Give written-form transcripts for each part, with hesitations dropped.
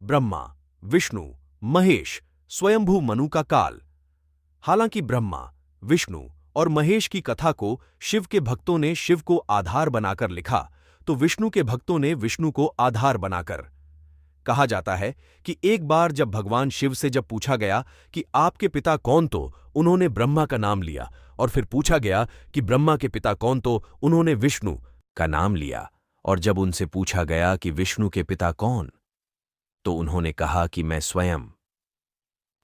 ब्रह्मा, विष्णु, महेश, स्वयंभू मनु का काल। हालांकि ब्रह्मा, विष्णु और महेश की कथा को शिव के भक्तों ने शिव को आधार बनाकर लिखा, तो विष्णु के भक्तों ने विष्णु को आधार बनाकर। कहा जाता है कि एक बार जब भगवान शिव से जब पूछा गया कि आपके पिता कौन, तो उन्होंने ब्रह्मा का नाम लिया, और फिर पूछा गया कि ब्रह्मा के पिता कौन, तो उन्होंने विष्णु का नाम लिया, और जब उनसे पूछा गया कि विष्णु के पिता कौन, तो उन्होंने कहा कि मैं स्वयं।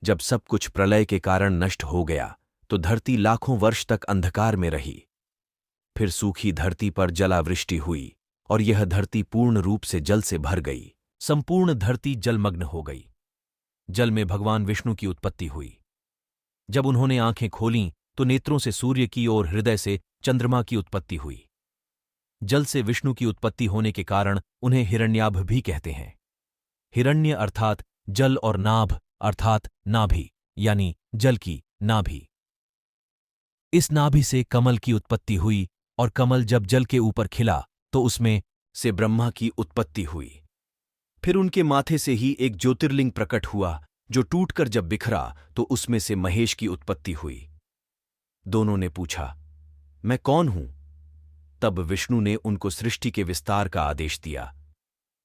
जब सब कुछ प्रलय के कारण नष्ट हो गया, तो धरती लाखों वर्ष तक अंधकार में रही। फिर सूखी धरती पर जलावृष्टि हुई, और यह धरती पूर्ण रूप से जल से भर गई। संपूर्ण धरती जलमग्न हो गई। जल में भगवान विष्णु की उत्पत्ति हुई। जब उन्होंने आंखें खोलीं, तो नेत्रों से सूर्य की और हृदय से चंद्रमा की उत्पत्ति हुई। जल से विष्णु की उत्पत्ति होने के कारण उन्हें हिरण्याभ भी कहते हैं। हिरण्य अर्थात जल और नाभ अर्थात नाभि, यानी जल की नाभि। इस नाभि से कमल की उत्पत्ति हुई, और कमल जब जल के ऊपर खिला तो उसमें से ब्रह्मा की उत्पत्ति हुई। फिर उनके माथे से ही एक ज्योतिर्लिंग प्रकट हुआ, जो टूटकर जब बिखरा तो उसमें से महेश की उत्पत्ति हुई। दोनों ने पूछा, मैं कौन हूं? तब विष्णु ने उनको सृष्टि के विस्तार का आदेश दिया।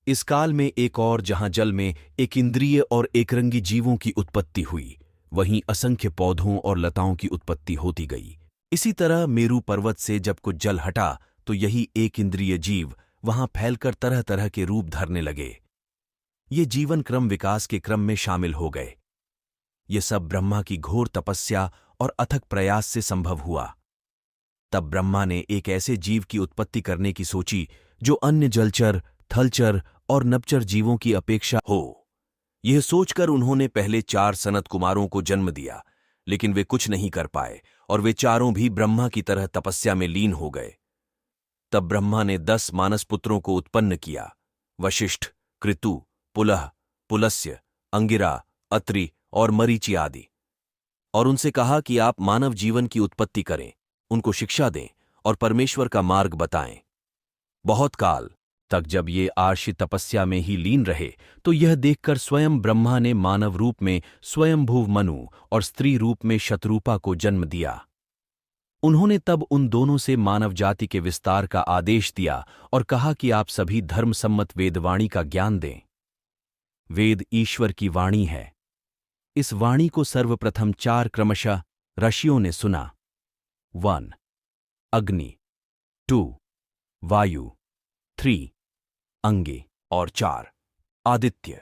इस काल में एक और जहां जल में एक इंद्रिय और एकरंगी जीवों की उत्पत्ति हुई, वहीं असंख्य पौधों और लताओं की उत्पत्ति होती गई। इसी तरह मेरू पर्वत से जब कुछ जल हटा, तो यही एक इंद्रिय जीव वहां फैलकर तरह तरह के रूप धरने लगे। ये जीवन क्रम विकास के क्रम में शामिल हो गए। ये सब ब्रह्मा की घोर तपस्या और अथक प्रयास से संभव हुआ। तब ब्रह्मा ने एक ऐसे जीव की उत्पत्ति करने की सोची जो अन्य जलचर, थलचर और नभचर जीवों की अपेक्षा हो। यह सोचकर उन्होंने पहले 4 सनत कुमारों को जन्म दिया, लेकिन वे कुछ नहीं कर पाए, और वे चारों भी ब्रह्मा की तरह तपस्या में लीन हो गए। तब ब्रह्मा ने 10 मानस पुत्रों को उत्पन्न किया, वशिष्ठ, कृतु, पुलह, पुलस्त्य, अंगिरा, अत्रि और मरीचि आदि, और उनसे कहा कि आप मानव जीवन की उत्पत्ति करें, उनको शिक्षा दें और परमेश्वर का मार्ग बताएं। बहुत काल तक जब ये आर्षि तपस्या में ही लीन रहे, तो यह देखकर स्वयं ब्रह्मा ने मानव रूप में स्वयंभू मनु और स्त्री रूप में शतरूपा को जन्म दिया। उन्होंने तब उन दोनों से मानव जाति के विस्तार का आदेश दिया और कहा कि आप सभी धर्मसम्मत वेदवाणी का ज्ञान दें। वेद ईश्वर की वाणी है। इस वाणी को सर्वप्रथम 4 क्रमशः ऋषियों ने सुना। 1 अग्नि, 2 वायु, 3 अंगे और 4 आदित्य।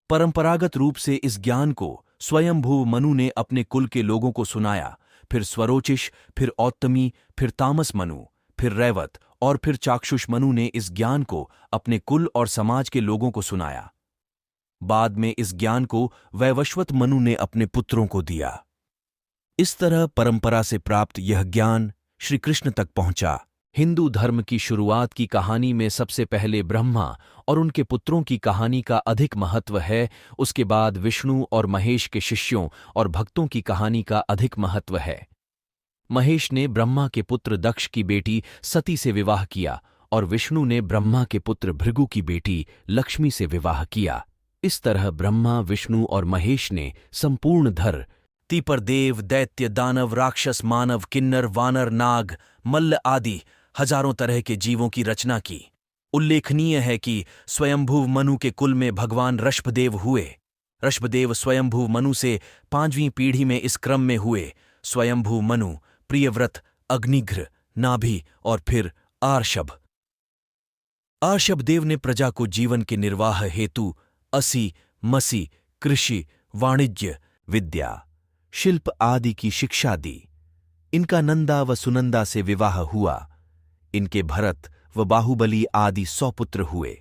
परंपरागत रूप से इस ज्ञान को स्वयंभू मनु ने अपने कुल के लोगों को सुनाया, फिर स्वरोचिष, फिर औत्तमी, फिर तामस मनु, फिर रैवत और फिर चाक्षुष मनु ने इस ज्ञान को अपने कुल और समाज के लोगों को सुनाया। बाद में इस ज्ञान को वैवस्वत मनु ने अपने पुत्रों को दिया। इस तरह परंपरा से प्राप्त यह ज्ञान श्री कृष्ण तक पहुंचा। हिंदू धर्म की शुरुआत की कहानी में सबसे पहले ब्रह्मा और उनके पुत्रों की कहानी का अधिक महत्व है, उसके बाद विष्णु और महेश के शिष्यों और भक्तों की कहानी का अधिक महत्व है। महेश ने ब्रह्मा के पुत्र दक्ष की बेटी सती से विवाह किया, और विष्णु ने ब्रह्मा के पुत्र भृगु की बेटी लक्ष्मी से विवाह किया। इस तरह ब्रह्मा, विष्णु और महेश ने संपूर्ण धरती पर देव, दैत्य, दानव, राक्षस, मानव, किन्नर, वानर, नाग, मल्ल आदि हजारों तरह के जीवों की रचना की। उल्लेखनीय है कि स्वयंभू मनु के कुल में भगवान ऋषभदेव हुए। ऋषभदेव स्वयंभू मनु से 5वीं पीढ़ी में इस क्रम में हुए। स्वयंभू मनु, प्रियव्रत, अग्निघ्र, नाभि और फिर आर्षभ। आर्षभदेव ने प्रजा को जीवन के निर्वाह हेतु असी, मसी, कृषि, वाणिज्य, विद्या, शिल्प आदि की शिक्षा दी। इनका नंदा व सुनंदा से विवाह हुआ। इनके भरत व बाहुबली आदि 100 पुत्र हुए।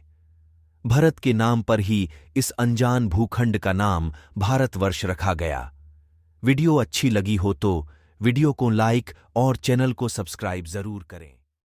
भरत के नाम पर ही इस अनजान भूखंड का नाम भारतवर्ष रखा गया। वीडियो अच्छी लगी हो तो वीडियो को लाइक और चैनल को सब्सक्राइब जरूर करें।